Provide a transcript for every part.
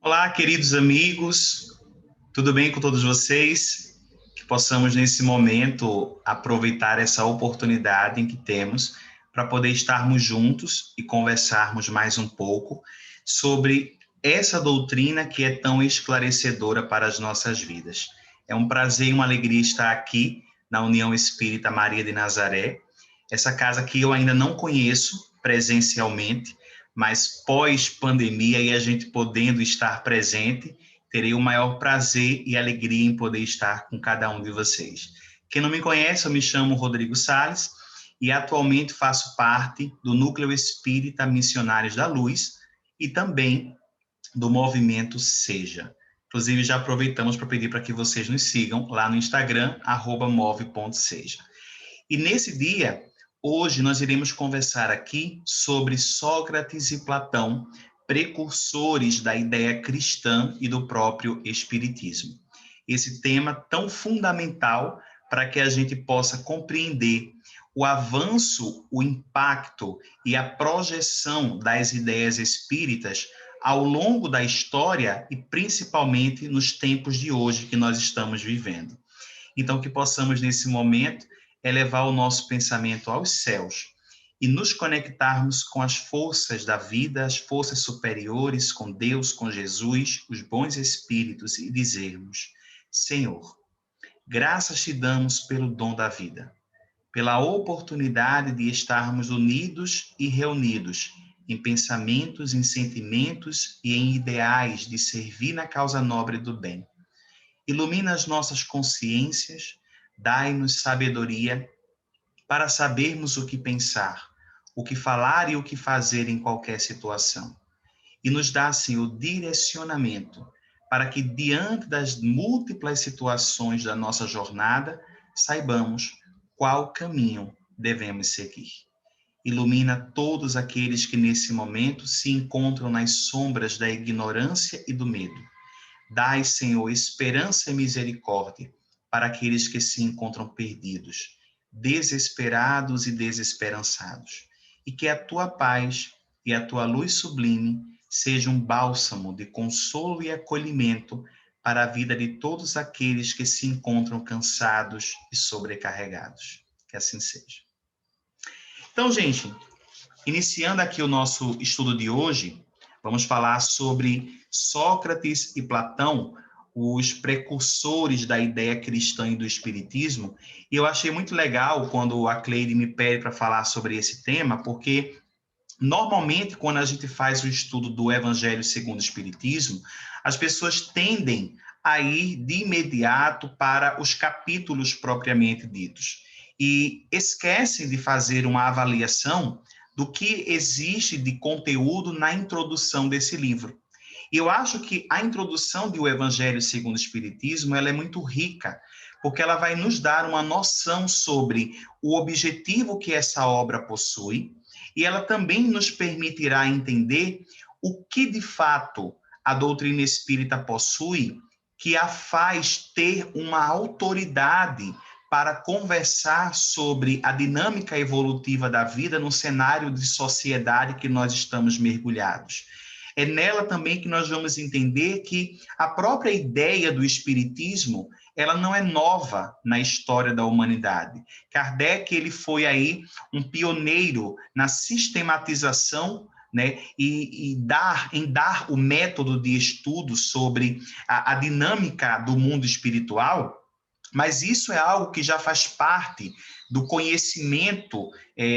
Olá, queridos amigos, tudo bem com todos vocês? Que possamos, nesse momento, aproveitar essa oportunidade em que temos para poder estarmos juntos e conversarmos mais um pouco sobre essa doutrina que é tão esclarecedora para as nossas vidas. É um prazer e uma alegria estar aqui na União Espírita Maria de Nazaré, essa casa que eu ainda não conheço presencialmente, mas pós-pandemia e a gente podendo estar presente, terei o maior prazer e alegria em poder estar com cada um de vocês. Quem não me conhece, eu me chamo Rodrigo Salles e atualmente faço parte do Núcleo Espírita Missionários da Luz e também do movimento Seja. Inclusive, já aproveitamos para pedir para que vocês nos sigam lá no Instagram, @move.seja. E nesse dia, hoje, nós iremos conversar aqui sobre Sócrates e Platão, precursores da ideia cristã e do próprio Espiritismo. Esse tema tão fundamental para que a gente possa compreender o avanço, o impacto e a projeção das ideias espíritas ao longo da história e principalmente nos tempos de hoje que nós estamos vivendo. Então, que possamos, nesse momento, elevar o nosso pensamento aos céus e nos conectarmos com as forças da vida, as forças superiores, com Deus, com Jesus, os bons espíritos, e dizermos: Senhor, graças te damos pelo dom da vida, pela oportunidade de estarmos unidos e reunidos em pensamentos, em sentimentos e em ideais de servir na causa nobre do bem. Ilumina as nossas consciências, dai-nos sabedoria para sabermos o que pensar, o que falar e o que fazer em qualquer situação. E nos dá, assim, o direcionamento para que, diante das múltiplas situações da nossa jornada, saibamos qual caminho devemos seguir. Ilumina todos aqueles que, nesse momento, se encontram nas sombras da ignorância e do medo. Dai, Senhor, esperança e misericórdia para aqueles que se encontram perdidos, desesperados e desesperançados. E que a tua paz e a tua luz sublime sejam um bálsamo de consolo e acolhimento para a vida de todos aqueles que se encontram cansados e sobrecarregados. Que assim seja. Então, gente, iniciando aqui o nosso estudo de hoje, vamos falar sobre Sócrates e Platão, os precursores da ideia cristã e do espiritismo. E eu achei muito legal quando a Cleide me pede para falar sobre esse tema, porque normalmente quando a gente faz o estudo do Evangelho segundo o Espiritismo, as pessoas tendem a ir de imediato para os capítulos propriamente ditos e esquecem de fazer uma avaliação do que existe de conteúdo na introdução desse livro. Eu acho que a introdução do Evangelho segundo o Espiritismo ela é muito rica, porque ela vai nos dar uma noção sobre o objetivo que essa obra possui, e ela também nos permitirá entender o que de fato a doutrina espírita possui, que a faz ter uma autoridade para conversar sobre a dinâmica evolutiva da vida no cenário de sociedade que nós estamos mergulhados. É nela também que nós vamos entender que a própria ideia do espiritismo, ela não é nova na história da humanidade. Kardec, ele foi aí um pioneiro na sistematização, né, em dar o método de estudo sobre a dinâmica do mundo espiritual, mas isso é algo que já faz parte do conhecimento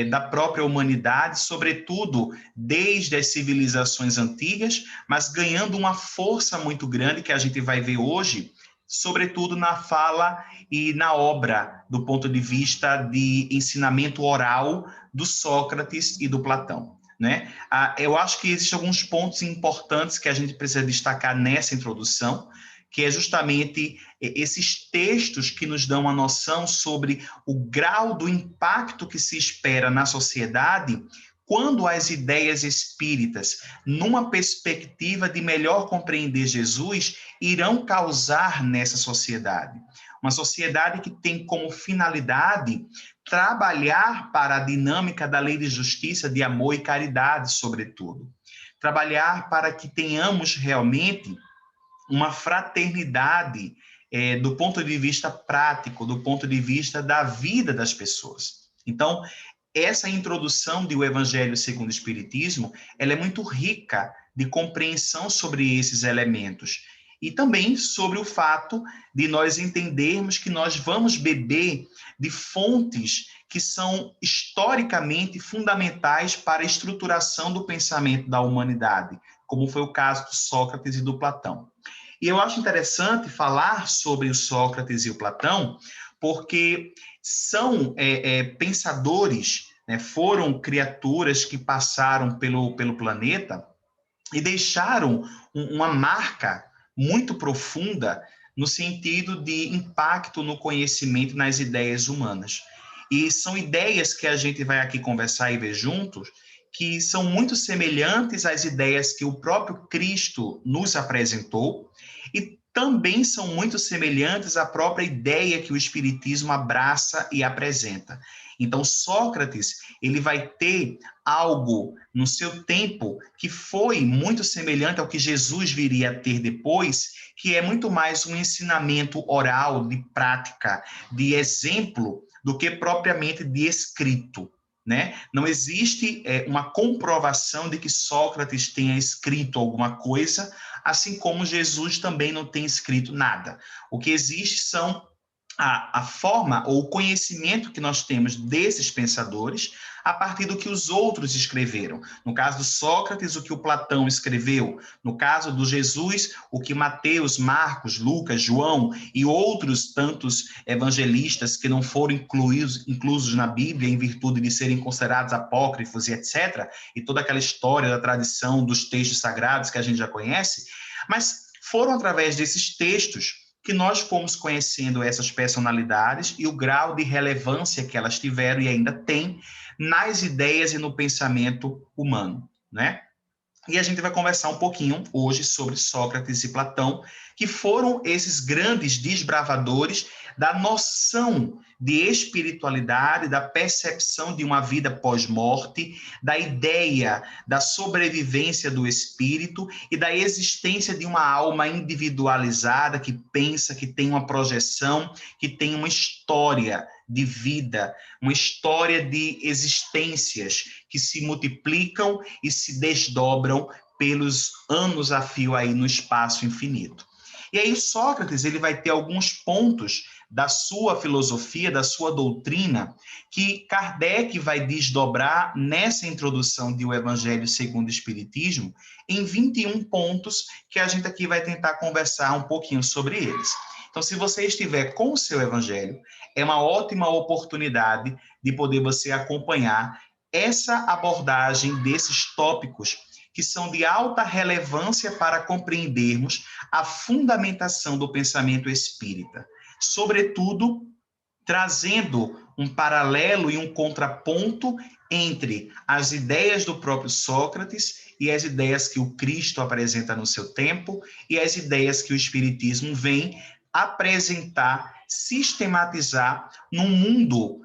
da própria humanidade, sobretudo desde as civilizações antigas, mas ganhando uma força muito grande que a gente vai ver hoje, sobretudo na fala e na obra, do ponto de vista de ensinamento oral do Sócrates e do Platão. Né? Eu acho que existem alguns pontos importantes que a gente precisa destacar nessa introdução, que é justamente esses textos que nos dão uma noção sobre o grau do impacto que se espera na sociedade quando as ideias espíritas, numa perspectiva de melhor compreender Jesus, irão causar nessa sociedade. Uma sociedade que tem como finalidade trabalhar para a dinâmica da lei de justiça, de amor e caridade, sobretudo. Trabalhar para que tenhamos realmente uma fraternidade do ponto de vista prático, do ponto de vista da vida das pessoas. Então, essa introdução do Evangelho segundo o Espiritismo, ela é muito rica de compreensão sobre esses elementos e também sobre o fato de nós entendermos que nós vamos beber de fontes que são historicamente fundamentais para a estruturação do pensamento da humanidade, como foi o caso do Sócrates e do Platão. E eu acho interessante falar sobre o Sócrates e o Platão, porque são pensadores, né, foram criaturas que passaram pelo planeta e deixaram uma marca muito profunda no sentido de impacto no conhecimento e nas ideias humanas. E são ideias que a gente vai aqui conversar e ver juntos, que são muito semelhantes às ideias que o próprio Cristo nos apresentou e também são muito semelhantes à própria ideia que o Espiritismo abraça e apresenta. Então, Sócrates, ele vai ter algo no seu tempo que foi muito semelhante ao que Jesus viria a ter depois, que é muito mais um ensinamento oral, de prática, de exemplo, do que propriamente de escrito, né? Não existe uma comprovação de que Sócrates tenha escrito alguma coisa, assim como Jesus também não tem escrito nada. O que existe são a forma ou o conhecimento que nós temos desses pensadores a partir do que os outros escreveram. No caso do Sócrates, o que o Platão escreveu. No caso do Jesus, o que Mateus, Marcos, Lucas, João e outros tantos evangelistas que não foram inclusos na Bíblia em virtude de serem considerados apócrifos e etc. E toda aquela história da tradição dos textos sagrados que a gente já conhece, mas foram através desses textos que nós fomos conhecendo essas personalidades e o grau de relevância que elas tiveram e ainda têm nas ideias e no pensamento humano, né? E a gente vai conversar um pouquinho hoje sobre Sócrates e Platão, que foram esses grandes desbravadores da noção de espiritualidade, da percepção de uma vida pós-morte, da ideia da sobrevivência do espírito e da existência de uma alma individualizada que pensa, que tem uma projeção, que tem uma história de vida, uma história de existências que se multiplicam e se desdobram pelos anos a fio aí no espaço infinito. E aí Sócrates, ele vai ter alguns pontos da sua filosofia, da sua doutrina, que Kardec vai desdobrar nessa introdução de O Evangelho segundo o Espiritismo, em 21 pontos que a gente aqui vai tentar conversar um pouquinho sobre eles. Então, se você estiver com o seu Evangelho, é uma ótima oportunidade de poder você acompanhar essa abordagem desses tópicos que são de alta relevância para compreendermos a fundamentação do pensamento espírita. Sobretudo, trazendo um paralelo e um contraponto entre as ideias do próprio Sócrates e as ideias que o Cristo apresenta no seu tempo e as ideias que o Espiritismo vem apresentar, sistematizar num mundo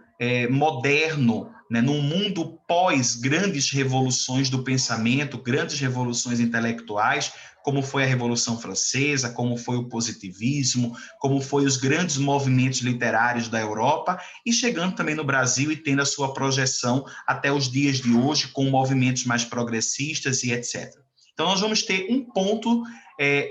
moderno, né, num mundo pós grandes revoluções do pensamento, grandes revoluções intelectuais, como foi a Revolução Francesa, como foi o positivismo, como foi os grandes movimentos literários da Europa, e chegando também no Brasil e tendo a sua projeção até os dias de hoje, com movimentos mais progressistas e etc. Então, nós vamos ter um ponto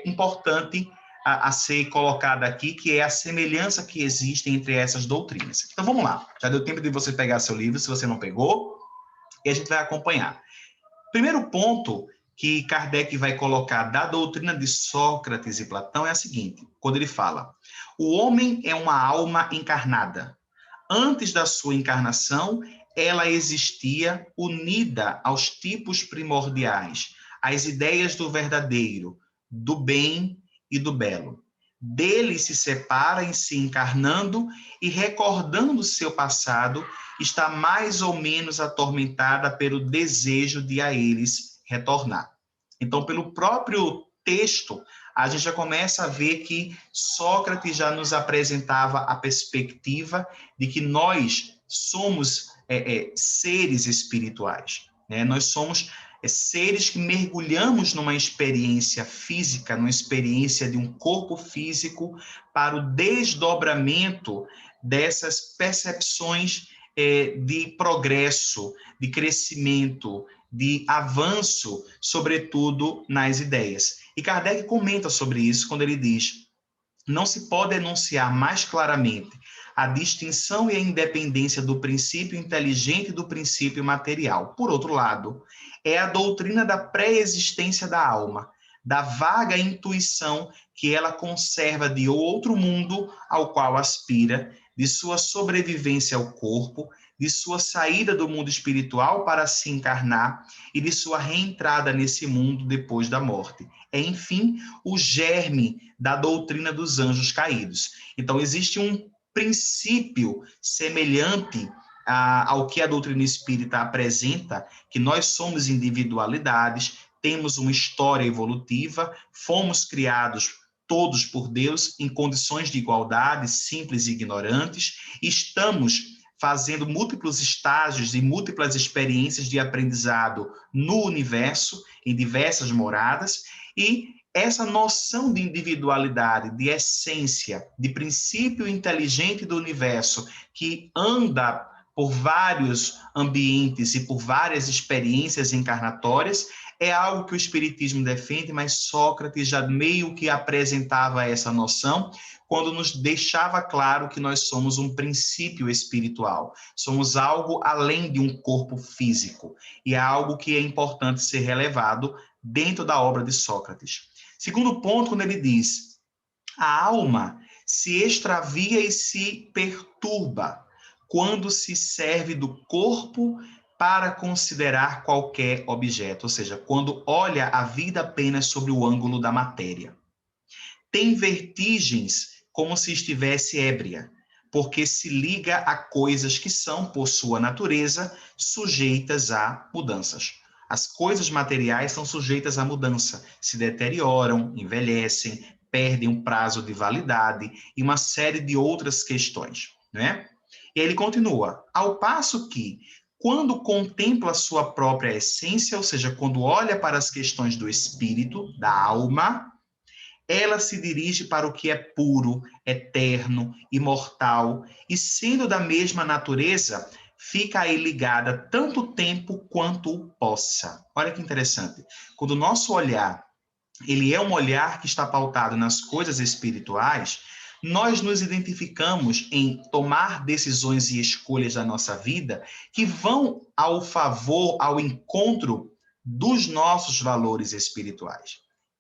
importante a ser colocada aqui, que é a semelhança que existe entre essas doutrinas. Então, vamos lá. Já deu tempo de você pegar seu livro, se você não pegou, e a gente vai acompanhar. Primeiro ponto que Kardec vai colocar da doutrina de Sócrates e Platão é a seguinte, quando ele fala: o homem é uma alma encarnada. Antes da sua encarnação, ela existia unida aos tipos primordiais, às ideias do verdadeiro, do bem e do belo. Dele se separa em se encarnando e, recordando seu passado, está mais ou menos atormentada pelo desejo de a eles retornar. Então, pelo próprio texto, a gente já começa a ver que Sócrates já nos apresentava a perspectiva de que nós somos seres espirituais, né? Nós somos seres que mergulhamos numa experiência física, numa experiência de um corpo físico, para o desdobramento dessas percepções de progresso, de crescimento, de avanço, sobretudo nas ideias. E Kardec comenta sobre isso quando ele diz: não se pode enunciar mais claramente a distinção e a independência do princípio inteligente e do princípio material. Por outro lado, é a doutrina da pré-existência da alma, da vaga intuição que ela conserva de outro mundo ao qual aspira, de sua sobrevivência ao corpo, de sua saída do mundo espiritual para se encarnar e de sua reentrada nesse mundo depois da morte. É, enfim, o germe da doutrina dos anjos caídos. Então, existe um princípio semelhante ao que a doutrina espírita apresenta, que nós somos individualidades, temos uma história evolutiva, fomos criados todos por Deus em condições de igualdade, simples e ignorantes, estamos fazendo múltiplos estágios e múltiplas experiências de aprendizado no universo, em diversas moradas, e essa noção de individualidade, de essência, de princípio inteligente do universo, que anda por vários ambientes e por várias experiências encarnatórias, é algo que o Espiritismo defende, mas Sócrates já meio que apresentava essa noção quando nos deixava claro que nós somos um princípio espiritual, somos algo além de um corpo físico, e é algo que é importante ser relevado dentro da obra de Sócrates. Segundo ponto, quando ele diz: a alma se extravia e se perturba quando se serve do corpo para considerar qualquer objeto, ou seja, quando olha a vida apenas sob o ângulo da matéria. Tem vertigens como se estivesse ébria, porque se liga a coisas que são, por sua natureza, sujeitas a mudanças. As coisas materiais são sujeitas à mudança, se deterioram, envelhecem, perdem um prazo de validade e uma série de outras questões, né? E ele continua: ao passo que, quando contempla sua própria essência, ou seja, quando olha para as questões do espírito, da alma, ela se dirige para o que é puro, eterno, imortal, e sendo da mesma natureza, fica aí ligada tanto tempo quanto possa. Olha que interessante. Quando o nosso olhar, ele é um olhar que está pautado nas coisas espirituais, nós nos identificamos em tomar decisões e escolhas da nossa vida que vão ao favor, ao encontro dos nossos valores espirituais.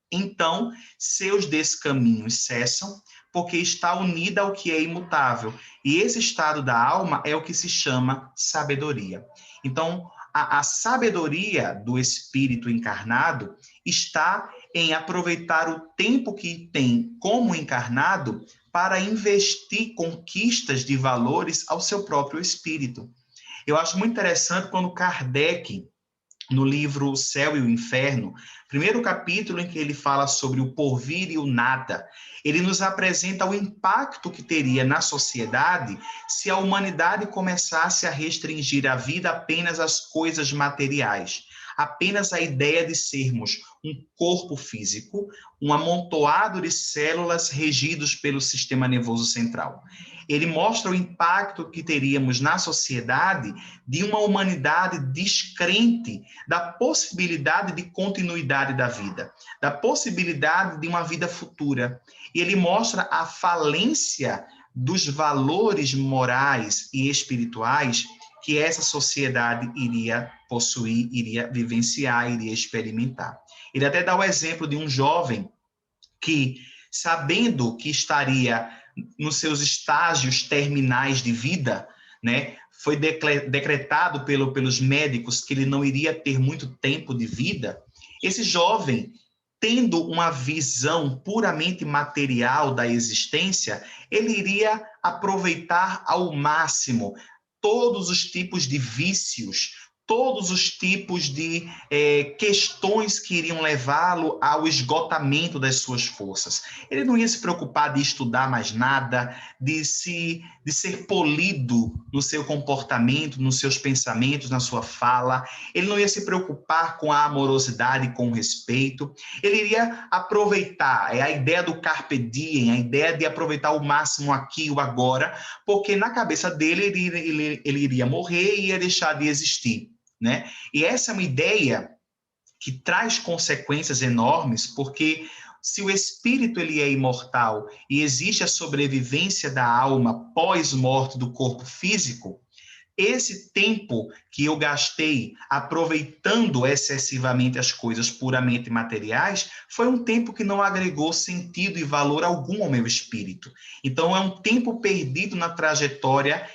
Então, seus descaminhos cessam, porque está unida ao que é imutável. E esse estado da alma é o que se chama sabedoria. Então, a sabedoria do espírito encarnado está em aproveitar o tempo que tem como encarnado para investir conquistas de valores ao seu próprio espírito. Eu acho muito interessante quando Kardec, no livro O Céu e o Inferno, primeiro capítulo em que ele fala sobre o porvir e o nada, ele nos apresenta o impacto que teria na sociedade se a humanidade começasse a restringir a vida apenas às coisas materiais, apenas a ideia de sermos um corpo físico, um amontoado de células regidos pelo sistema nervoso central. Ele mostra o impacto que teríamos na sociedade de uma humanidade descrente da possibilidade de continuidade da vida, da possibilidade de uma vida futura. E ele mostra a falência dos valores morais e espirituais que essa sociedade iria possuir, iria vivenciar, iria experimentar. Ele até dá o exemplo de um jovem que, sabendo que estaria nos seus estágios terminais de vida, né, foi decretado pelos médicos que ele não iria ter muito tempo de vida. Esse jovem, tendo uma visão puramente material da existência, ele iria aproveitar ao máximo todos os tipos de vícios, todos os tipos de questões que iriam levá-lo ao esgotamento das suas forças. Ele não ia se preocupar de estudar mais nada, de ser polido no seu comportamento, nos seus pensamentos, na sua fala. Ele não ia se preocupar com a amorosidade, com o respeito. Ele iria aproveitar, a ideia do carpe diem, a ideia de aproveitar o máximo aqui, o agora, porque na cabeça dele ele iria morrer e ia deixar de existir, né? E essa é uma ideia que traz consequências enormes, porque se o espírito ele é imortal e existe a sobrevivência da alma pós-morte do corpo físico, esse tempo que eu gastei aproveitando excessivamente as coisas puramente materiais foi um tempo que não agregou sentido e valor algum ao meu espírito. Então, é um tempo perdido na trajetória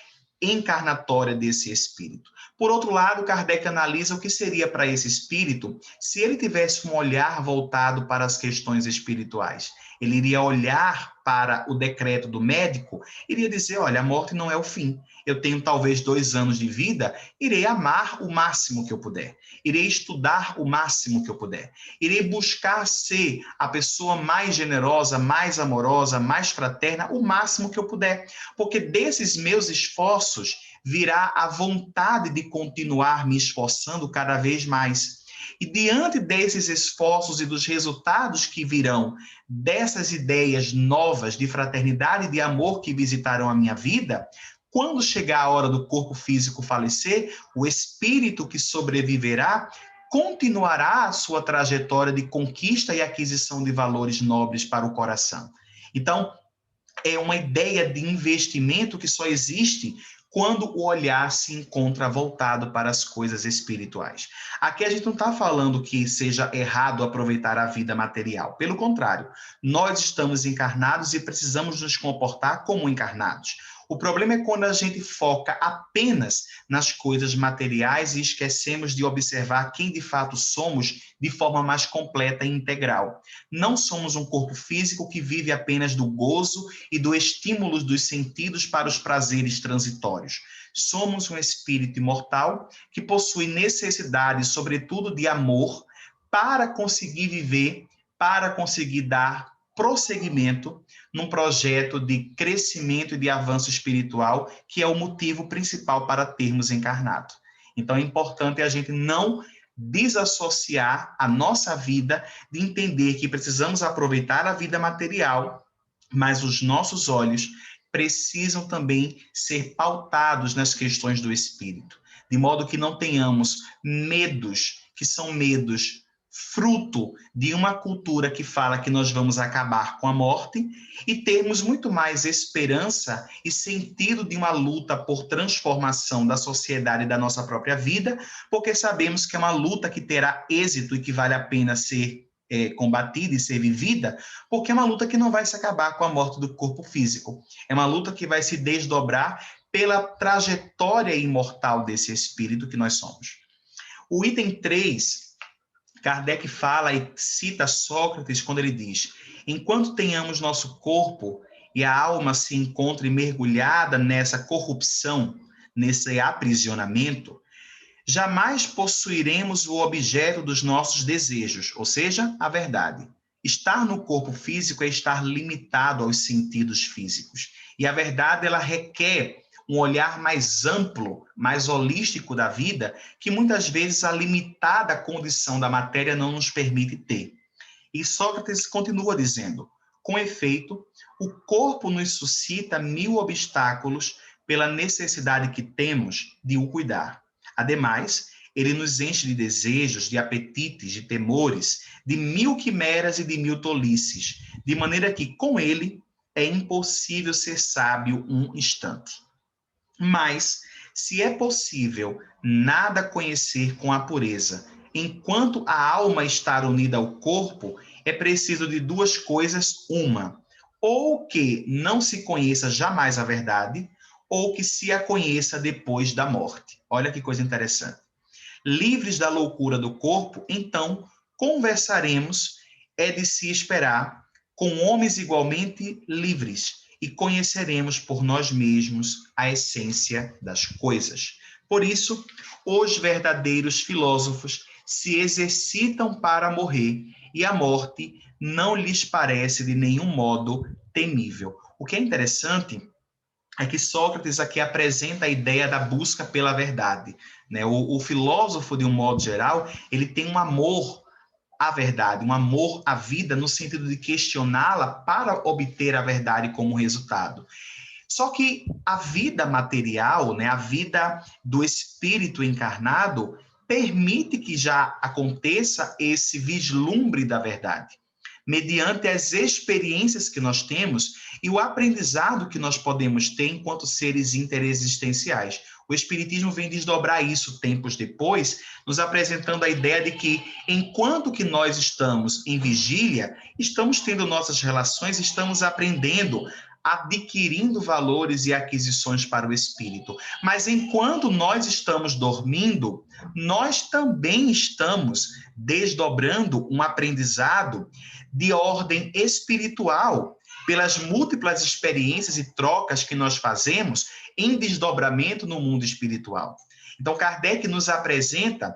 encarnatória desse espírito. Por outro lado, Kardec analisa o que seria para esse espírito se ele tivesse um olhar voltado para as questões espirituais. Ele iria olhar para o decreto do médico, iria dizer, olha, a morte não é o fim. Eu tenho talvez 2 anos de vida, irei amar o máximo que eu puder. Irei estudar o máximo que eu puder. Irei buscar ser a pessoa mais generosa, mais amorosa, mais fraterna, o máximo que eu puder. Porque desses meus esforços virá a vontade de continuar me esforçando cada vez mais. E diante desses esforços e dos resultados que virão dessas ideias novas de fraternidade e de amor que visitarão a minha vida, quando chegar a hora do corpo físico falecer, o espírito que sobreviverá continuará a sua trajetória de conquista e aquisição de valores nobres para o coração. Então, é uma ideia de investimento que só existe quando o olhar se encontra voltado para as coisas espirituais. Aqui a gente não está falando que seja errado aproveitar a vida material. Pelo contrário, nós estamos encarnados e precisamos nos comportar como encarnados. O problema é quando a gente foca apenas nas coisas materiais e esquecemos de observar quem de fato somos de forma mais completa e integral. Não somos um corpo físico que vive apenas do gozo e do estímulo dos sentidos para os prazeres transitórios. Somos um espírito imortal que possui necessidade, sobretudo, de amor para conseguir viver, para conseguir dar prosseguimento num projeto de crescimento e de avanço espiritual, que é o motivo principal para termos encarnado. Então, é importante a gente não desassociar a nossa vida de entender que precisamos aproveitar a vida material, mas os nossos olhos precisam também ser pautados nas questões do espírito, de modo que não tenhamos medos, que são medos fruto de uma cultura que fala que nós vamos acabar com a morte e termos muito mais esperança e sentido de uma luta por transformação da sociedade e da nossa própria vida, porque sabemos que é uma luta que terá êxito e que vale a pena ser combatida e ser vivida, porque é uma luta que não vai se acabar com a morte do corpo físico. É uma luta que vai se desdobrar pela trajetória imortal desse espírito que nós somos. O item 3, Kardec fala e cita Sócrates quando ele diz: enquanto tenhamos nosso corpo e a alma se encontre mergulhada nessa corrupção, nesse aprisionamento, jamais possuiremos o objeto dos nossos desejos, ou seja, a verdade. Estar no corpo físico é estar limitado aos sentidos físicos. E a verdade, ela requer um olhar mais amplo, mais holístico da vida, que muitas vezes a limitada condição da matéria não nos permite ter. E Sócrates continua dizendo: com efeito, o corpo nos suscita 1000 obstáculos pela necessidade que temos de o cuidar. Ademais, ele nos enche de desejos, de apetites, de temores, de 1000 quimeras e de 1000 tolices, de maneira que, com ele, é impossível ser sábio um instante. Mas, se é possível nada conhecer com a pureza, enquanto a alma está unida ao corpo, é preciso de 2 coisas: uma, ou que não se conheça jamais a verdade, ou que se a conheça depois da morte. Olha que coisa interessante. Livres da loucura do corpo, então, conversaremos, é de se esperar, com homens igualmente livres, e conheceremos por nós mesmos a essência das coisas. Por isso, os verdadeiros filósofos se exercitam para morrer, e a morte não lhes parece de nenhum modo temível. O que é interessante é que Sócrates aqui apresenta a ideia da busca pela verdade, né? O filósofo, de um modo geral, ele tem um amor à verdade, um amor à vida, no sentido de questioná-la para obter a verdade como resultado. Só que a vida material, né, a vida do espírito encarnado, permite que já aconteça esse vislumbre da verdade, mediante as experiências que nós temos e o aprendizado que nós podemos ter enquanto seres interexistenciais. O Espiritismo vem desdobrar isso tempos depois, nos apresentando a ideia de que, enquanto que nós estamos em vigília, estamos tendo nossas relações, estamos aprendendo, adquirindo valores e aquisições para o espírito. Mas enquanto nós estamos dormindo, nós também estamos desdobrando um aprendizado de ordem espiritual, pelas múltiplas experiências e trocas que nós fazemos em desdobramento no mundo espiritual. Então, Kardec nos apresenta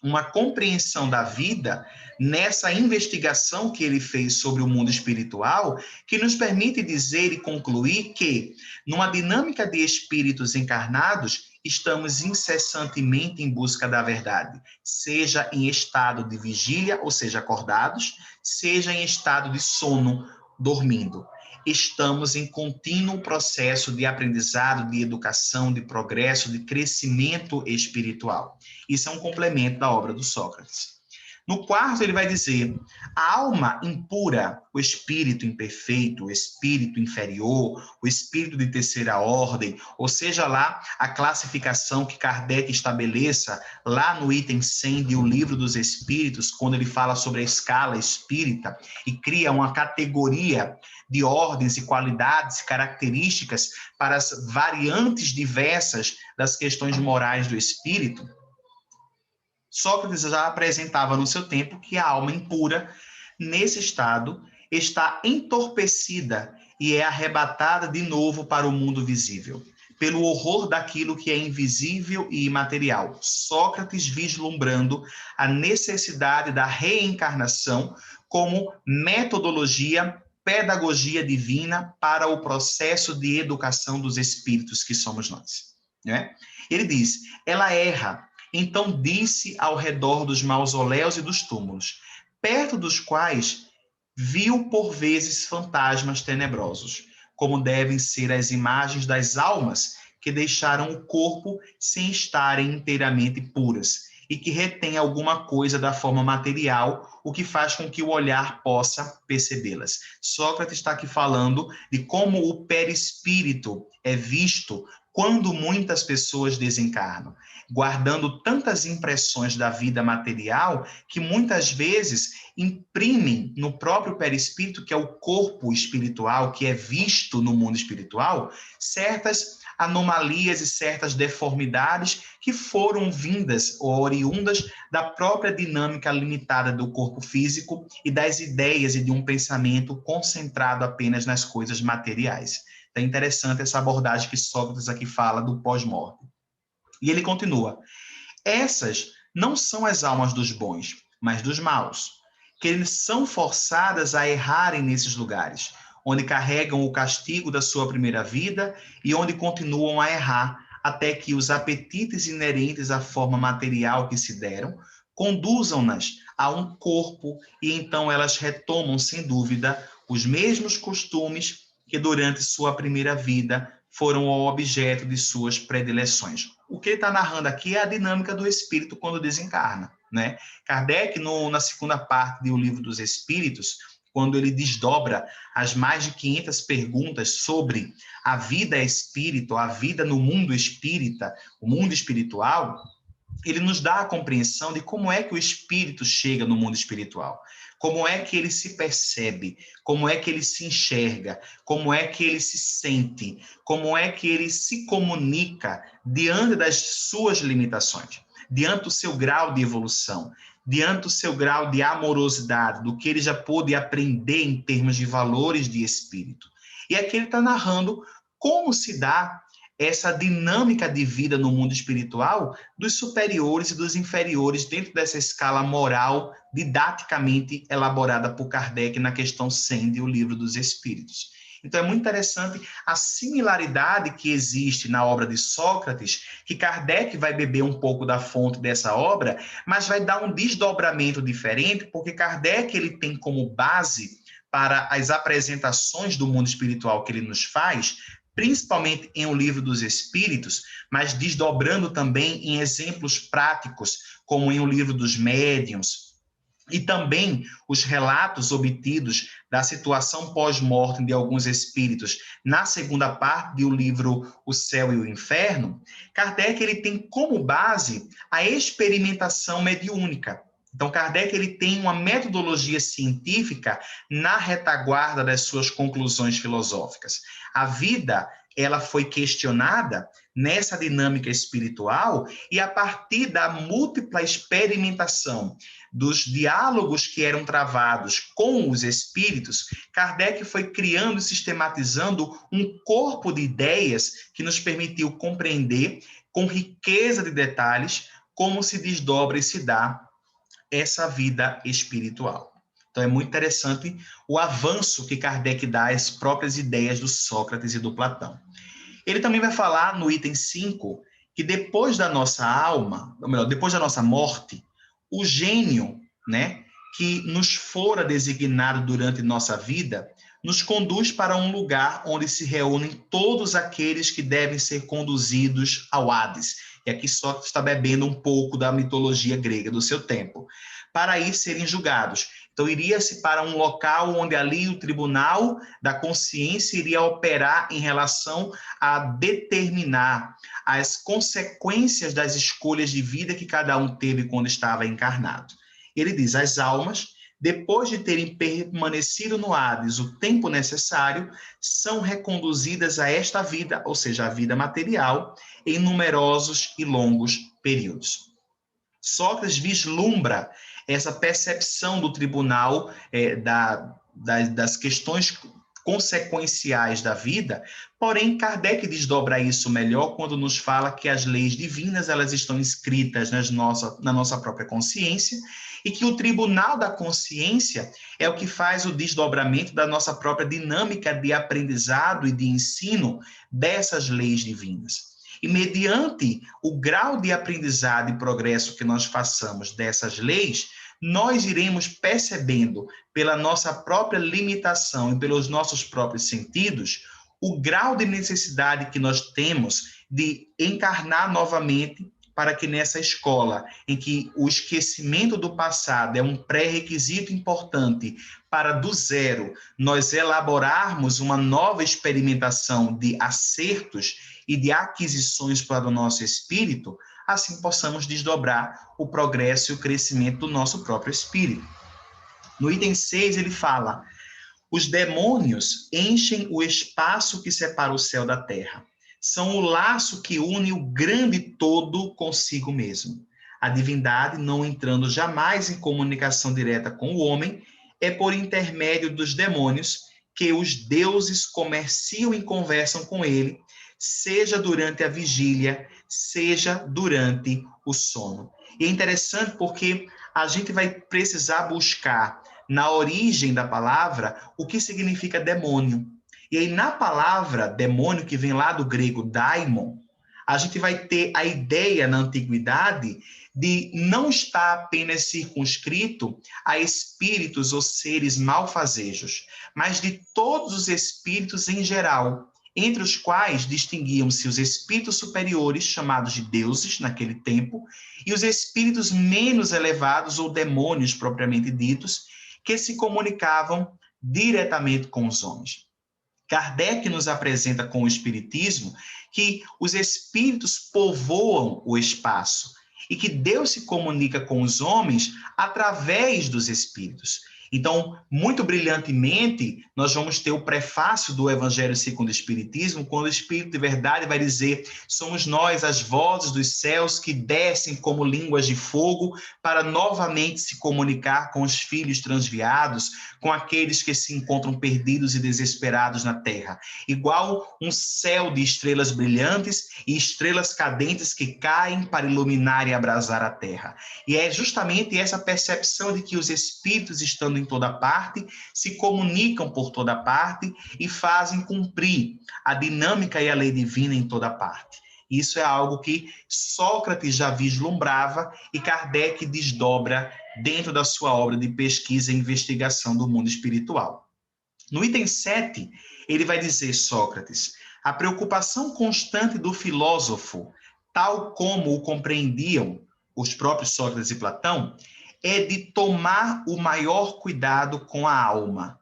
uma compreensão da vida nessa investigação que ele fez sobre o mundo espiritual, que nos permite dizer e concluir que, numa dinâmica de espíritos encarnados, estamos incessantemente em busca da verdade, seja em estado de vigília, ou seja, acordados, seja em estado de sono, dormindo. Estamos em contínuo processo de aprendizado, de educação, de progresso, de crescimento espiritual. Isso é um complemento da obra do Sócrates. No quarto, ele vai dizer: a alma impura, o espírito imperfeito, o espírito inferior, o espírito de terceira ordem, ou seja lá a classificação que Kardec estabeleça lá no item 100 de O Livro dos Espíritos, quando ele fala sobre a escala espírita e cria uma categoria de ordens e qualidades, características para as variantes diversas das questões morais do espírito. Sócrates já apresentava no seu tempo que a alma impura, nesse estado, está entorpecida e é arrebatada de novo para o mundo visível, pelo horror daquilo que é invisível e imaterial. Sócrates vislumbrando a necessidade da reencarnação como metodologia, pedagogia divina para o processo de educação dos espíritos que somos nós, né? Ele diz: ela erra. Então disse ao redor dos mausoléus e dos túmulos, perto dos quais viu por vezes fantasmas tenebrosos, como devem ser as imagens das almas que deixaram o corpo sem estarem inteiramente puras e que retém alguma coisa da forma material, o que faz com que o olhar possa percebê-las. Sócrates está aqui falando de como o perispírito é visto quando muitas pessoas desencarnam, guardando tantas impressões da vida material que muitas vezes imprimem no próprio perispírito, que é o corpo espiritual, que é visto no mundo espiritual, certas anomalias e certas deformidades que foram vindas ou oriundas da própria dinâmica limitada do corpo físico e das ideias e de um pensamento concentrado apenas nas coisas materiais. É interessante essa abordagem que Sócrates aqui fala do pós-morte. E ele continua: essas não são as almas dos bons, mas dos maus, que eles são forçadas a errarem nesses lugares, onde carregam o castigo da sua primeira vida e onde continuam a errar, até que os apetites inerentes à forma material que se deram conduzam-nas a um corpo e então elas retomam, sem dúvida, os mesmos costumes que durante sua primeira vida foram o objeto de suas predileções. O que ele está narrando aqui é a dinâmica do espírito quando desencarna, né? Kardec, na segunda parte do Livro dos Espíritos, quando ele desdobra as mais de 500 perguntas sobre a vida espírita, a vida no mundo espírita, o mundo espiritual, ele nos dá a compreensão de como é que o espírito chega no mundo espiritual, como é que ele se percebe, como é que ele se enxerga, como é que ele se sente, como é que ele se comunica diante das suas limitações, diante do seu grau de evolução, diante do seu grau de amorosidade, do que ele já pôde aprender em termos de valores de espírito. E aqui ele está narrando como se dá essa dinâmica de vida no mundo espiritual dos superiores e dos inferiores dentro dessa escala moral didaticamente elaborada por Kardec na questão 100 de O Livro dos Espíritos. Então, é muito interessante a similaridade que existe na obra de Sócrates, que Kardec vai beber um pouco da fonte dessa obra, mas vai dar um desdobramento diferente, porque Kardec ele tem como base para as apresentações do mundo espiritual que ele nos faz, principalmente em O Livro dos Espíritos, mas desdobrando também em exemplos práticos, como em O Livro dos Médiuns, e também os relatos obtidos da situação pós-mortem de alguns espíritos na segunda parte do livro O Céu e o Inferno, Kardec ele tem como base a experimentação mediúnica. Então, Kardec ele tem uma metodologia científica na retaguarda das suas conclusões filosóficas. A vida ela foi questionada nessa dinâmica espiritual e a partir da múltipla experimentação dos diálogos que eram travados com os espíritos, Kardec foi criando e sistematizando um corpo de ideias que nos permitiu compreender com riqueza de detalhes como se desdobra e se dá essa vida espiritual. Então é muito interessante o avanço que Kardec dá às próprias ideias do Sócrates e do Platão. Ele também vai falar no item 5 que depois da nossa alma, ou melhor, depois da nossa morte, o gênio, né, que nos fora designado durante nossa vida, nos conduz para um lugar onde se reúnem todos aqueles que devem ser conduzidos ao Hades. E aqui só está bebendo um pouco da mitologia grega do seu tempo, para aí serem julgados. Então, iria-se para um local onde ali o tribunal da consciência iria operar em relação a determinar as consequências das escolhas de vida que cada um teve quando estava encarnado. Ele diz, as almas, depois de terem permanecido no Hades o tempo necessário, são reconduzidas a esta vida, ou seja, a vida material, em numerosos e longos períodos. Sócrates vislumbra essa percepção do tribunal das questões consequenciais da vida, porém Kardec desdobra isso melhor quando nos fala que as leis divinas elas estão inscritas na nossa própria consciência e que o tribunal da consciência é o que faz o desdobramento da nossa própria dinâmica de aprendizado e de ensino dessas leis divinas. E mediante o grau de aprendizado e progresso que nós façamos dessas leis, nós iremos percebendo pela nossa própria limitação e pelos nossos próprios sentidos o grau de necessidade que nós temos de encarnar novamente para que nessa escola, em que o esquecimento do passado é um pré-requisito importante para do zero nós elaborarmos uma nova experimentação de acertos e de aquisições para o nosso espírito, assim possamos desdobrar o progresso e o crescimento do nosso próprio espírito. No item 6 ele fala, os demônios enchem o espaço que separa o céu da terra. São o laço que une o grande todo consigo mesmo. A divindade, não entrando jamais em comunicação direta com o homem, é por intermédio dos demônios que os deuses comerciam e conversam com ele, seja durante a vigília, seja durante o sono. E é interessante porque a gente vai precisar buscar na origem da palavra o que significa demônio. E aí, na palavra demônio, que vem lá do grego daimon, a gente vai ter a ideia na antiguidade de não estar apenas circunscrito a espíritos ou seres malfazejos, mas de todos os espíritos em geral, entre os quais distinguiam-se os espíritos superiores, chamados de deuses naquele tempo, e os espíritos menos elevados, ou demônios propriamente ditos, que se comunicavam diretamente com os homens. Kardec nos apresenta com o Espiritismo que os espíritos povoam o espaço e que Deus se comunica com os homens através dos espíritos. Então, muito brilhantemente, nós vamos ter o prefácio do Evangelho segundo o Espiritismo, quando o Espírito de Verdade vai dizer: somos nós as vozes dos céus que descem como línguas de fogo para novamente se comunicar com os filhos transviados, com aqueles que se encontram perdidos e desesperados na terra. Igual um céu de estrelas brilhantes e estrelas cadentes que caem para iluminar e abrasar a terra. E é justamente essa percepção de que os espíritos, estando em toda parte, se comunicam por toda parte e fazem cumprir a dinâmica e a lei divina em toda parte. Isso é algo que Sócrates já vislumbrava e Kardec desdobra dentro da sua obra de pesquisa e investigação do mundo espiritual. No item 7, ele vai dizer, Sócrates: a preocupação constante do filósofo, tal como o compreendiam os próprios Sócrates e Platão, é de tomar o maior cuidado com a alma,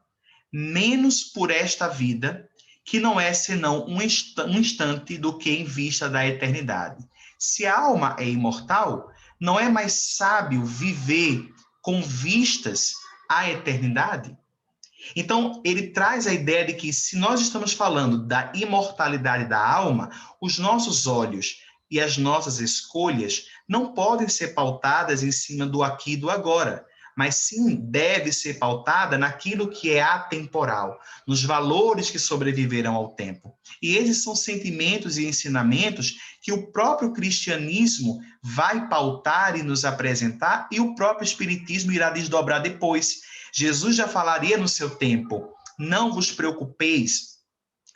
menos por esta vida, que não é senão um instante do que em vista da eternidade. Se a alma é imortal, não é mais sábio viver com vistas à eternidade? Então, ele traz a ideia de que, se nós estamos falando da imortalidade da alma, os nossos olhos e as nossas escolhas não podem ser pautadas em cima do aqui e do agora, mas sim deve ser pautada naquilo que é atemporal, nos valores que sobreviveram ao tempo. E esses são sentimentos e ensinamentos que o próprio cristianismo vai pautar e nos apresentar, e o próprio espiritismo irá desdobrar depois. Jesus já falaria no seu tempo: não vos preocupeis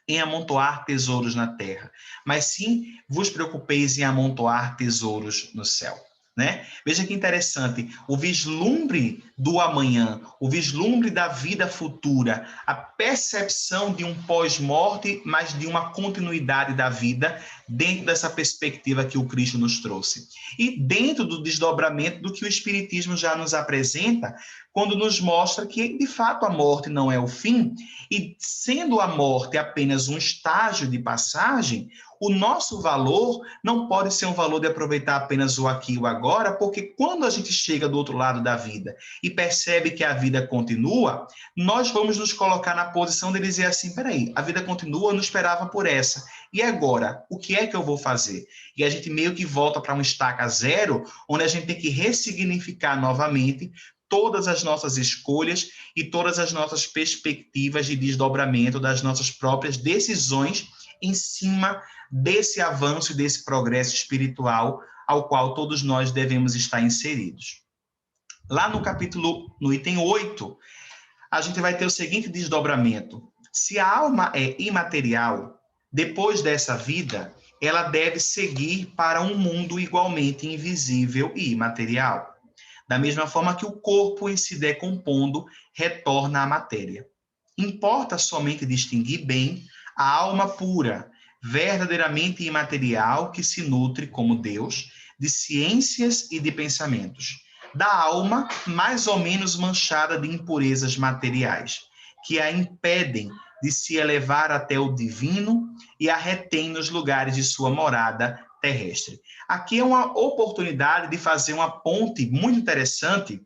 em amontoar tesouros na terra, mas sim vos preocupeis em amontoar tesouros no céu. Né? Veja que interessante, o vislumbre do amanhã, o vislumbre da vida futura, a percepção de um pós-morte, mas de uma continuidade da vida dentro dessa perspectiva que o Cristo nos trouxe. E dentro do desdobramento do que o Espiritismo já nos apresenta, quando nos mostra que, de fato, a morte não é o fim, e sendo a morte apenas um estágio de passagem, o nosso valor não pode ser um valor de aproveitar apenas o aqui e o agora, porque quando a gente chega do outro lado da vida e percebe que a vida continua, nós vamos nos colocar na posição de dizer assim: peraí, a vida continua, eu não esperava por essa. E agora, o que é que eu vou fazer? E a gente meio que volta para um estaca zero, onde a gente tem que ressignificar novamente todas as nossas escolhas e todas as nossas perspectivas de desdobramento das nossas próprias decisões em cima desse avanço e desse progresso espiritual ao qual todos nós devemos estar inseridos. Lá no item 8, a gente vai ter o seguinte desdobramento: se a alma é imaterial, depois dessa vida, ela deve seguir para um mundo igualmente invisível e imaterial. Da mesma forma que o corpo, em se decompondo, retorna à matéria. Importa somente distinguir bem a alma pura, verdadeiramente imaterial, que se nutre, como Deus, de ciências e de pensamentos, da alma mais ou menos manchada de impurezas materiais, que a impedem de se elevar até o divino e a retém nos lugares de sua morada terrestre. Aqui é uma oportunidade de fazer uma ponte muito interessante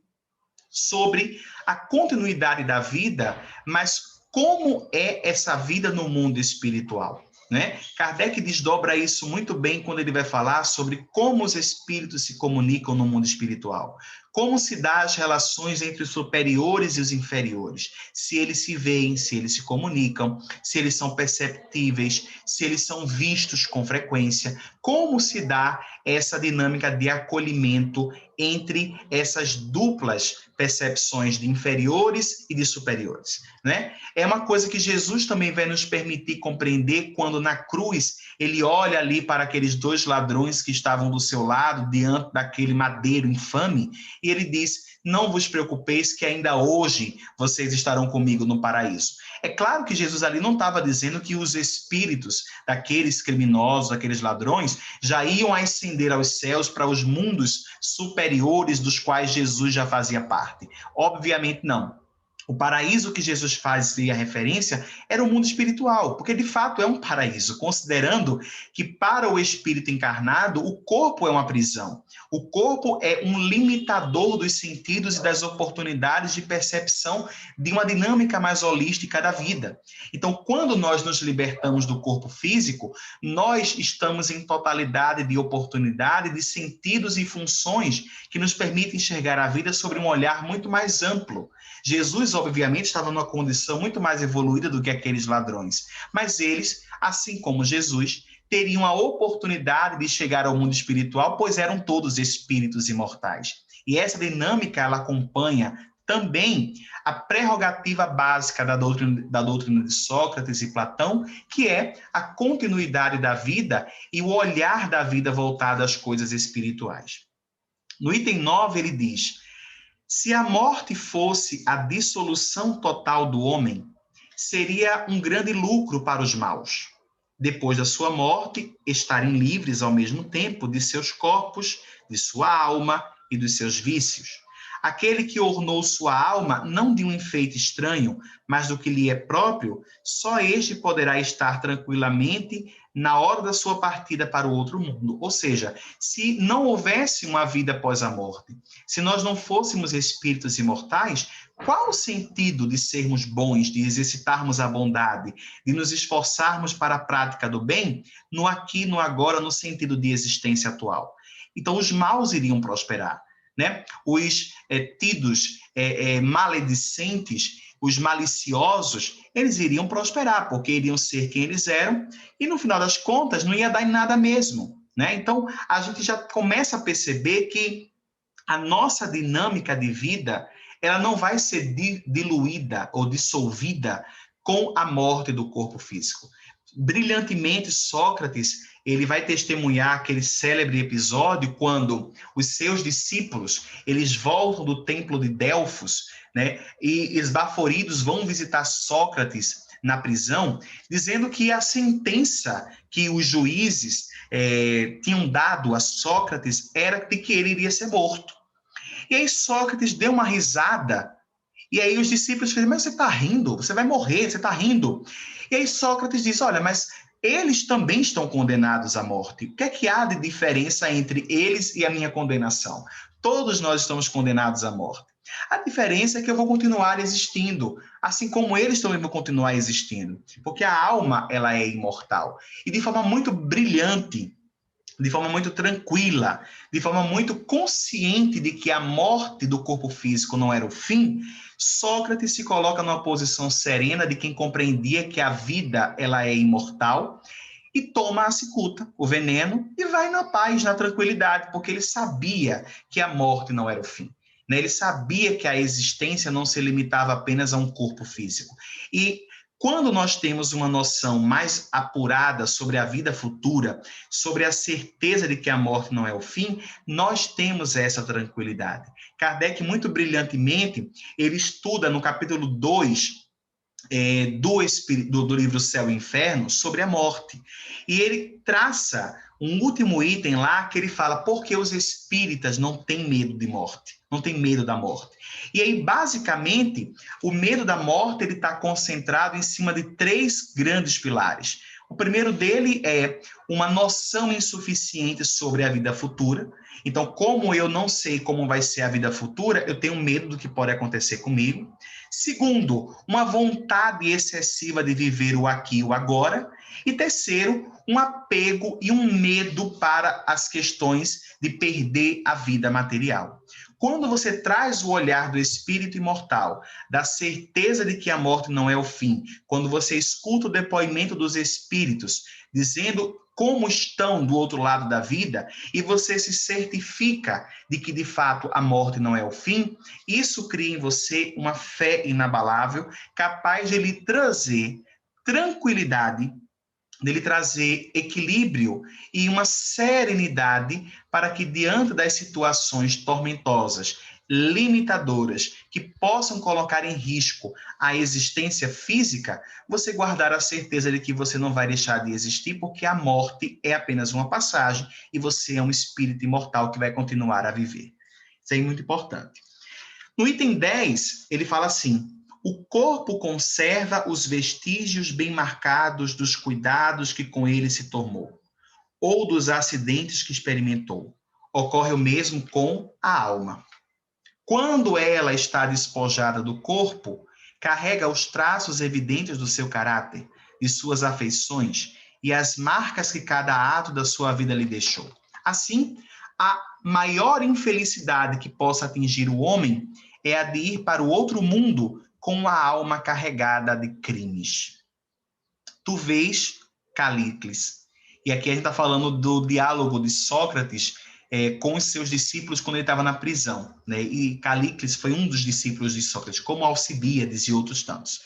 sobre a continuidade da vida, mas como é essa vida no mundo espiritual, né? Kardec desdobra isso muito bem quando ele vai falar sobre como os espíritos se comunicam no mundo espiritual. Como se dá as relações entre os superiores e os inferiores. Se eles se veem, se eles se comunicam, se eles são perceptíveis, se eles são vistos com frequência. Como se dá essa dinâmica de acolhimento entre essas duplas percepções de inferiores e de superiores, né? É uma coisa que Jesus também vai nos permitir compreender quando na cruz ele olha ali para aqueles dois ladrões que estavam do seu lado, diante daquele madeiro infame, e ele diz: não vos preocupeis que ainda hoje vocês estarão comigo no paraíso. É claro que Jesus ali não estava dizendo que os espíritos daqueles criminosos, daqueles ladrões, já iam ascender aos céus para os mundos superiores dos quais Jesus já fazia parte. Obviamente não. O paraíso que Jesus fazia referência era o mundo espiritual, porque de fato é um paraíso, considerando que para o espírito encarnado, o corpo é uma prisão. O corpo é um limitador dos sentidos e das oportunidades de percepção de uma dinâmica mais holística da vida. Então, quando nós nos libertamos do corpo físico, nós estamos em totalidade de oportunidade, de sentidos e funções que nos permitem enxergar a vida sobre um olhar muito mais amplo. Jesus, obviamente, estava numa condição muito mais evoluída do que aqueles ladrões, mas eles, assim como Jesus, teriam a oportunidade de chegar ao mundo espiritual, pois eram todos espíritos imortais. E essa dinâmica, ela acompanha também a prerrogativa básica da doutrina de Sócrates e Platão, que é a continuidade da vida e o olhar da vida voltado às coisas espirituais. No item 9, ele diz: se a morte fosse a dissolução total do homem, seria um grande lucro para os maus. Depois da sua morte, estarem livres ao mesmo tempo de seus corpos, de sua alma e dos seus vícios. Aquele que ornou sua alma não de um enfeite estranho, mas do que lhe é próprio, só este poderá estar tranquilamente na hora da sua partida para o outro mundo. Ou seja, se não houvesse uma vida após a morte, se nós não fôssemos espíritos imortais, qual o sentido de sermos bons, de exercitarmos a bondade, de nos esforçarmos para a prática do bem, no aqui, no agora, no sentido de existência atual? Então, os maus iriam prosperar, né? Os tidos maledicentes, os maliciosos, eles iriam prosperar, porque iriam ser quem eles eram, e no final das contas não ia dar em nada mesmo, né? Então, a gente já começa a perceber que a nossa dinâmica de vida, ela não vai ser diluída ou dissolvida com a morte do corpo físico. Brilhantemente, Sócrates, ele vai testemunhar aquele célebre episódio quando os seus discípulos, eles voltam do templo de Delfos, né, e esbaforidos vão visitar Sócrates na prisão, dizendo que a sentença que os juízes tinham dado a Sócrates era de que ele iria ser morto. E aí Sócrates deu uma risada, e aí os discípulos falaram: mas você está rindo? Você vai morrer, você está rindo. E aí Sócrates disse: olha, mas eles também estão condenados à morte. O que é que há de diferença entre eles e a minha condenação? Todos nós estamos condenados à morte. A diferença é que eu vou continuar existindo, assim como eles também vão continuar existindo, porque a alma, ela é imortal. E de forma muito brilhante, de forma muito tranquila, de forma muito consciente de que a morte do corpo físico não era o fim, Sócrates se coloca numa posição serena de quem compreendia que a vida, ela é imortal, e toma a cicuta, o veneno, e vai na paz, na tranquilidade, porque ele sabia que a morte não era o fim. Ele sabia que a existência não se limitava apenas a um corpo físico. E quando nós temos uma noção mais apurada sobre a vida futura, sobre a certeza de que a morte não é o fim, nós temos essa tranquilidade. Kardec, muito brilhantemente, ele estuda no capítulo 2 do livro Céu e Inferno sobre a morte. E ele traça um último item lá que ele fala por que os espíritas não têm medo de morte, não têm medo da morte. E aí, basicamente, o medo da morte ele está concentrado em cima de 3 grandes pilares. O primeiro dele é uma noção insuficiente sobre a vida futura. Então, como eu não sei como vai ser a vida futura, eu tenho medo do que pode acontecer comigo. Segundo, uma vontade excessiva de viver o aqui e o agora. E terceiro, um apego e um medo para as questões de perder a vida material. Quando você traz o olhar do espírito imortal, da certeza de que a morte não é o fim, quando você escuta o depoimento dos espíritos dizendo como estão do outro lado da vida, e você se certifica de que, de fato, a morte não é o fim, isso cria em você uma fé inabalável, capaz de lhe trazer tranquilidade, de lhe trazer equilíbrio e uma serenidade para que, diante das situações tormentosas, limitadoras, que possam colocar em risco a existência física, você guardar a certeza de que você não vai deixar de existir, porque a morte é apenas uma passagem e você é um espírito imortal que vai continuar a viver. Isso é muito importante. No item 10, ele fala assim: O corpo conserva os vestígios bem marcados dos cuidados que com ele se tomou, ou dos acidentes que experimentou. Ocorre o mesmo com a alma. Quando ela está despojada do corpo, carrega os traços evidentes do seu caráter, de suas afeições e as marcas que cada ato da sua vida lhe deixou. Assim, a maior infelicidade que possa atingir o homem é a de ir para o outro mundo com a alma carregada de crimes. Tu vês, Calícles, e aqui a gente está falando do diálogo de Sócrates com os seus discípulos quando ele estava na prisão, né? E Calícles foi um dos discípulos de Sócrates, como Alcibíades e outros tantos.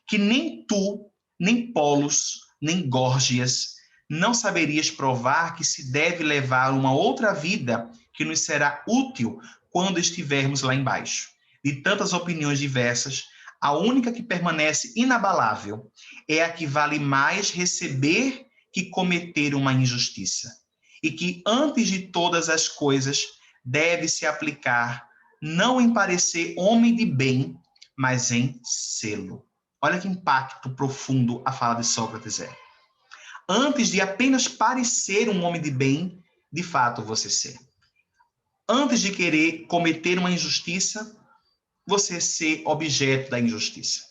Que nem tu, nem Polos, nem Górgias, não saberias provar que se deve levar uma outra vida que nos será útil quando estivermos lá embaixo. De tantas opiniões diversas, a única que permanece inabalável é a que vale mais receber que cometer uma injustiça. E que, antes de todas as coisas, deve se aplicar não em parecer homem de bem, mas em sê-lo. Olha que impacto profundo a fala de Sócrates é. Antes de apenas parecer um homem de bem, de fato você ser. Antes de querer cometer uma injustiça, você ser objeto da injustiça.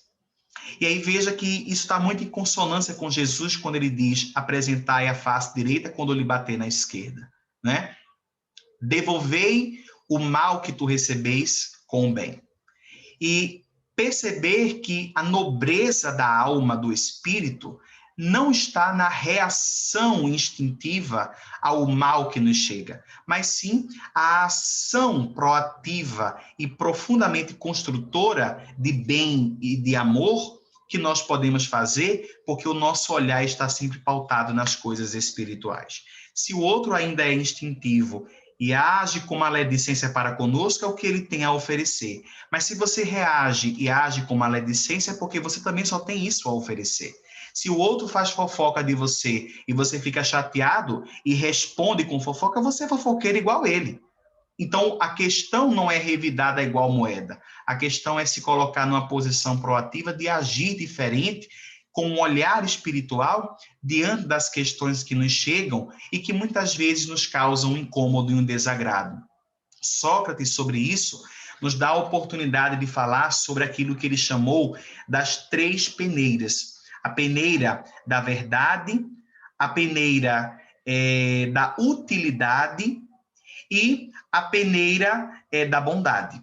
E aí veja que isso está muito em consonância com Jesus quando ele diz: apresentai a face direita quando lhe bater na esquerda, né? Devolvei o mal que tu recebeis com o bem. E perceber que a nobreza da alma, do espírito, não está na reação instintiva ao mal que nos chega, mas sim a ação proativa e profundamente construtora de bem e de amor que nós podemos fazer, porque o nosso olhar está sempre pautado nas coisas espirituais. Se o outro ainda é instintivo e age com maledicência para conosco, é o que ele tem a oferecer. Mas se você reage e age com maledicência, é porque você também só tem isso a oferecer. Se o outro faz fofoca de você e você fica chateado e responde com fofoca, você é fofoqueiro igual ele. Então, a questão não é revidar da igual moeda. A questão é se colocar numa posição proativa de agir diferente, com um olhar espiritual diante das questões que nos chegam e que muitas vezes nos causam um incômodo e um desagrado. Sócrates, sobre isso, nos dá a oportunidade de falar sobre aquilo que ele chamou das três peneiras. A peneira da verdade, a peneira da utilidade e a peneira da bondade.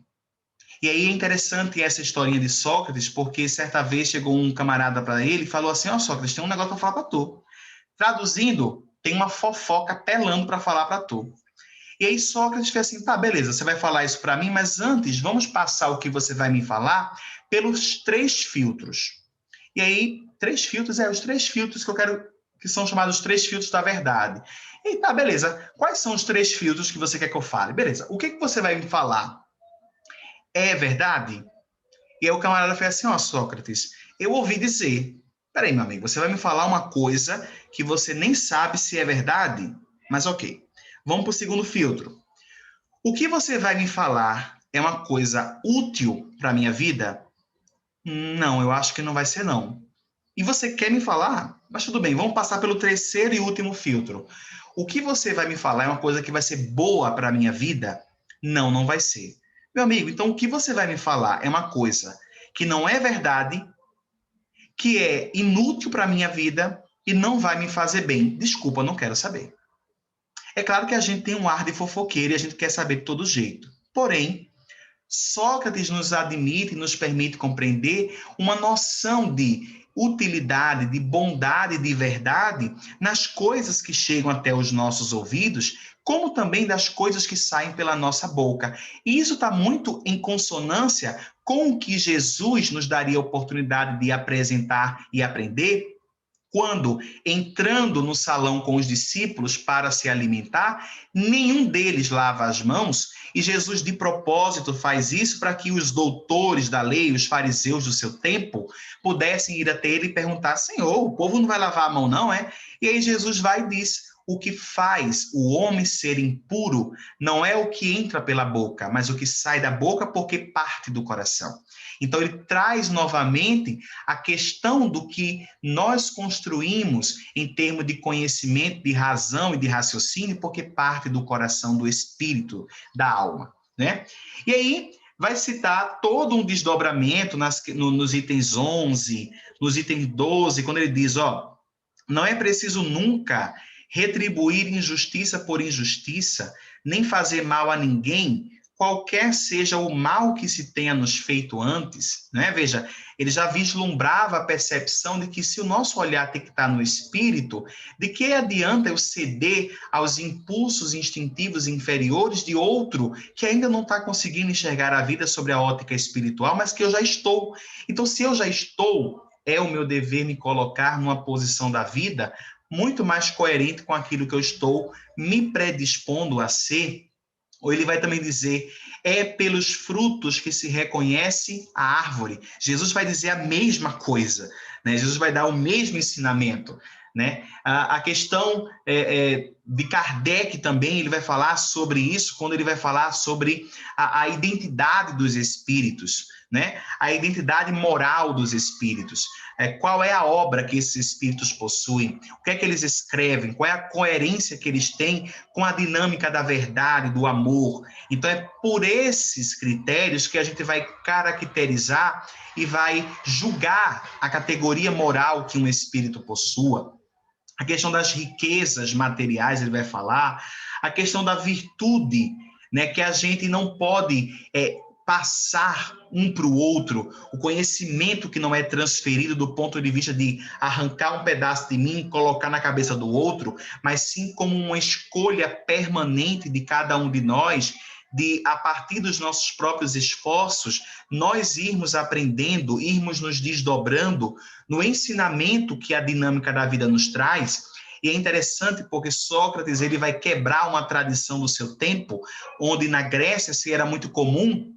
E aí é interessante essa historinha de Sócrates, porque certa vez chegou um camarada para ele e falou assim: ó, Sócrates, tem um negócio para falar para tu. Traduzindo, tem uma fofoca pelando para falar para tu. E aí Sócrates fez assim: tá, beleza, você vai falar isso para mim, mas antes vamos passar o que você vai me falar pelos três filtros. E aí, os três filtros que eu quero, que são chamados três filtros da verdade. E tá, beleza, quais são os três filtros que você quer que eu fale? Beleza, o que você vai me falar? É verdade? E aí o camarada fez assim: ó, Sócrates, eu ouvi dizer. Peraí, meu amigo, você vai me falar uma coisa que você nem sabe se é verdade? Mas ok, vamos para o segundo filtro. O que você vai me falar é uma coisa útil para a minha vida? Não, eu acho que não vai ser não. E você quer me falar? Mas tudo bem, vamos passar pelo terceiro e último filtro. O que você vai me falar é uma coisa que vai ser boa para a minha vida? Não, não vai ser. Meu amigo, então o que você vai me falar é uma coisa que não é verdade, que é inútil para a minha vida e não vai me fazer bem. Desculpa, não quero saber. É claro que a gente tem um ar de fofoqueiro e a gente quer saber de todo jeito. Porém, Sócrates nos admite e nos permite compreender uma noção de utilidade, de bondade, de verdade nas coisas que chegam até os nossos ouvidos, como também das coisas que saem pela nossa boca. E isso está muito em consonância com o que Jesus nos daria a oportunidade de apresentar e aprender quando, entrando no salão com os discípulos para se alimentar, nenhum deles lava as mãos, e Jesus, de propósito, faz isso para que os doutores da lei, os fariseus do seu tempo, pudessem ir até ele e perguntar: Senhor, o povo não vai lavar a mão, não é? E aí Jesus vai e diz: o que faz o homem ser impuro não é o que entra pela boca, mas o que sai da boca porque parte do coração. Então, ele traz novamente a questão do que nós construímos em termos de conhecimento, de razão e de raciocínio, porque parte do coração, do espírito, da alma, né? E aí, vai citar todo um desdobramento nos itens 11, nos itens 12, quando ele diz, ó, não é preciso nunca retribuir injustiça por injustiça, nem fazer mal a ninguém, qualquer seja o mal que se tenha nos feito antes, né? Veja, ele já vislumbrava a percepção de que se o nosso olhar tem que estar no espírito, de que adianta eu ceder aos impulsos instintivos inferiores de outro que ainda não está conseguindo enxergar a vida sobre a ótica espiritual, mas que eu já estou. Então, se eu já estou, é o meu dever me colocar numa posição da vida muito mais coerente com aquilo que eu estou me predispondo a ser. Ou ele vai também dizer, é pelos frutos que se reconhece a árvore. Jesus vai dizer a mesma coisa, né? Jesus vai dar o mesmo ensinamento, né? A questão de Kardec também, ele vai falar sobre isso, quando ele vai falar sobre a identidade dos espíritos, né? A identidade moral dos espíritos. Qual é a obra que esses espíritos possuem? O que é que eles escrevem? Qual é a coerência que eles têm com a dinâmica da verdade, do amor? Então, é por esses critérios que a gente vai caracterizar e vai julgar a categoria moral que um espírito possua. A questão das riquezas materiais, ele vai falar. A questão da virtude, né, que a gente não pode passar um para o outro, o conhecimento que não é transferido do ponto de vista de arrancar um pedaço de mim e colocar na cabeça do outro, mas sim como uma escolha permanente de cada um de nós, de, a partir dos nossos próprios esforços, nós irmos aprendendo, irmos nos desdobrando no ensinamento que a dinâmica da vida nos traz. E é interessante porque Sócrates ele vai quebrar uma tradição do seu tempo, onde na Grécia se era muito comum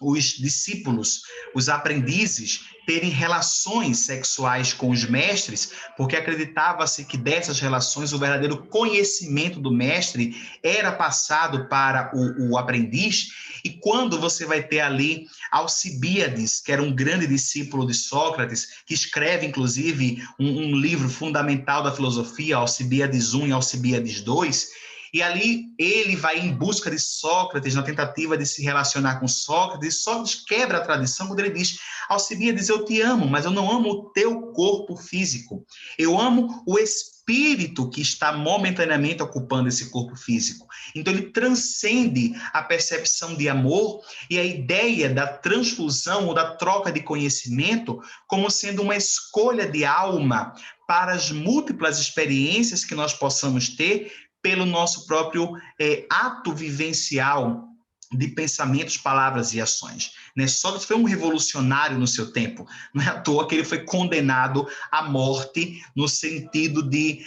os discípulos, os aprendizes, terem relações sexuais com os mestres, porque acreditava-se que dessas relações o verdadeiro conhecimento do mestre era passado para o aprendiz. E quando você vai ter ali Alcibíades, que era um grande discípulo de Sócrates, que escreve, inclusive, um livro fundamental da filosofia, Alcibíades I e Alcibíades II, e ali ele vai em busca de Sócrates, na tentativa de se relacionar com Sócrates, e Sócrates quebra a tradição quando ele diz, Alcibíades, eu te amo, mas eu não amo o teu corpo físico, eu amo o espírito que está momentaneamente ocupando esse corpo físico. Então ele transcende a percepção de amor e a ideia da transfusão ou da troca de conhecimento como sendo uma escolha de alma para as múltiplas experiências que nós possamos ter pelo nosso próprio ato vivencial de pensamentos, palavras e ações. Né? Sócrates foi um revolucionário no seu tempo. Não é à toa que ele foi condenado à morte no sentido de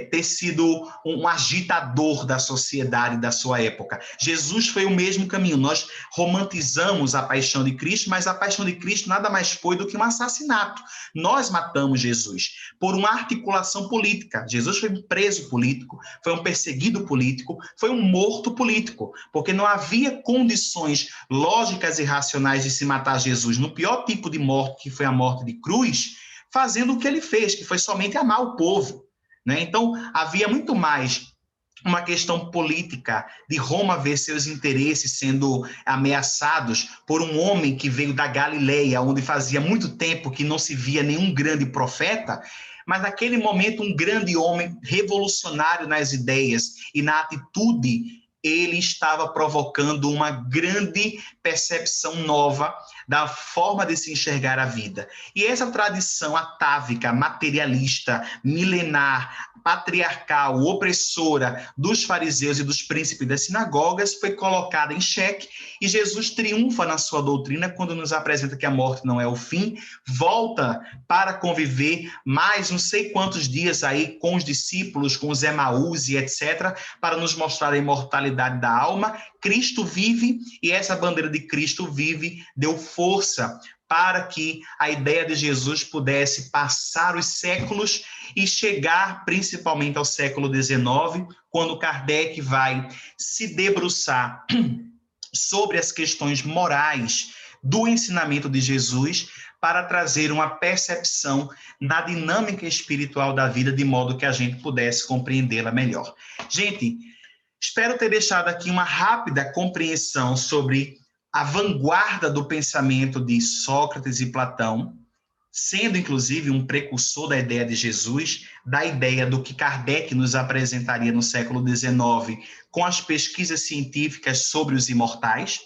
ter sido um agitador da sociedade da sua época. Jesus foi o mesmo caminho. Nós romantizamos a paixão de Cristo, mas a paixão de Cristo nada mais foi do que um assassinato. Nós matamos Jesus por uma articulação política. Jesus foi um preso político, foi um perseguido político, foi um morto político, porque não havia condições lógicas e racionais de se matar Jesus no pior tipo de morte, que foi a morte de cruz, fazendo o que ele fez, que foi somente amar o povo. Né? Então, havia muito mais uma questão política de Roma ver seus interesses sendo ameaçados por um homem que veio da Galileia, onde fazia muito tempo que não se via nenhum grande profeta, mas naquele momento um grande homem revolucionário nas ideias e na atitude, ele estava provocando uma grande percepção nova da forma de se enxergar a vida. E essa tradição atávica, materialista, milenar, patriarcal, opressora dos fariseus e dos príncipes das sinagogas foi colocada em xeque e Jesus triunfa na sua doutrina quando nos apresenta que a morte não é o fim, volta para conviver mais não sei quantos dias aí com os discípulos, com os Emaús e etc., para nos mostrar a imortalidade da alma. Cristo vive e essa bandeira de Cristo vive deu força para que a ideia de Jesus pudesse passar os séculos e chegar principalmente ao século XIX, quando Kardec vai se debruçar sobre as questões morais do ensinamento de Jesus para trazer uma percepção na dinâmica espiritual da vida, de modo que a gente pudesse compreendê-la melhor. Gente, espero ter deixado aqui uma rápida compreensão sobre a vanguarda do pensamento de Sócrates e Platão, sendo inclusive um precursor da ideia de Jesus, da ideia do que Kardec nos apresentaria no século XIX, com as pesquisas científicas sobre os imortais,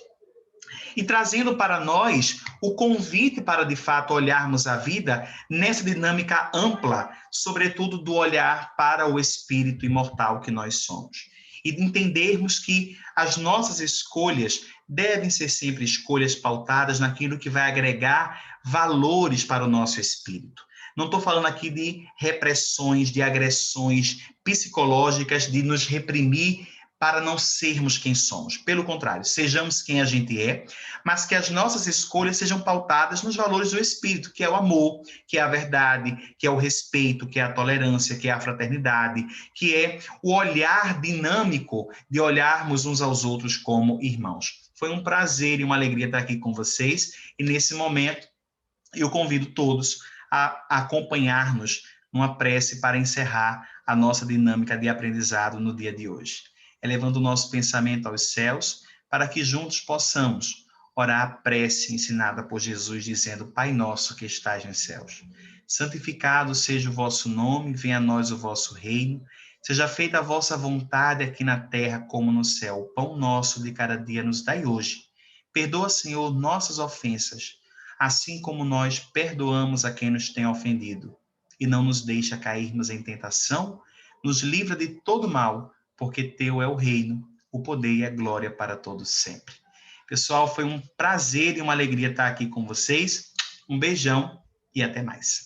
e trazendo para nós o convite para, de fato, olharmos a vida nessa dinâmica ampla, sobretudo do olhar para o espírito imortal que nós somos. E entendermos que as nossas escolhas devem ser sempre escolhas pautadas naquilo que vai agregar valores para o nosso espírito. Não estou falando aqui de repressões, de agressões psicológicas, de nos reprimir para não sermos quem somos. Pelo contrário, sejamos quem a gente é, mas que as nossas escolhas sejam pautadas nos valores do espírito, que é o amor, que é a verdade, que é o respeito, que é a tolerância, que é a fraternidade, que é o olhar dinâmico de olharmos uns aos outros como irmãos. Foi um prazer e uma alegria estar aqui com vocês, e nesse momento eu convido todos a acompanhar-nos numa prece para encerrar a nossa dinâmica de aprendizado no dia de hoje. Elevando o nosso pensamento aos céus, para que juntos possamos orar a prece ensinada por Jesus, dizendo: Pai nosso que estais nos céus, santificado seja o vosso nome, venha a nós o vosso reino, seja feita a vossa vontade aqui na terra como no céu. O pão nosso de cada dia nos dai hoje. Perdoa, Senhor, nossas ofensas, assim como nós perdoamos a quem nos tem ofendido. E não nos deixa cairmos em tentação, nos livra de todo mal, porque teu é o reino, o poder e a glória para todos sempre. Pessoal, foi um prazer e uma alegria estar aqui com vocês. Um beijão e até mais.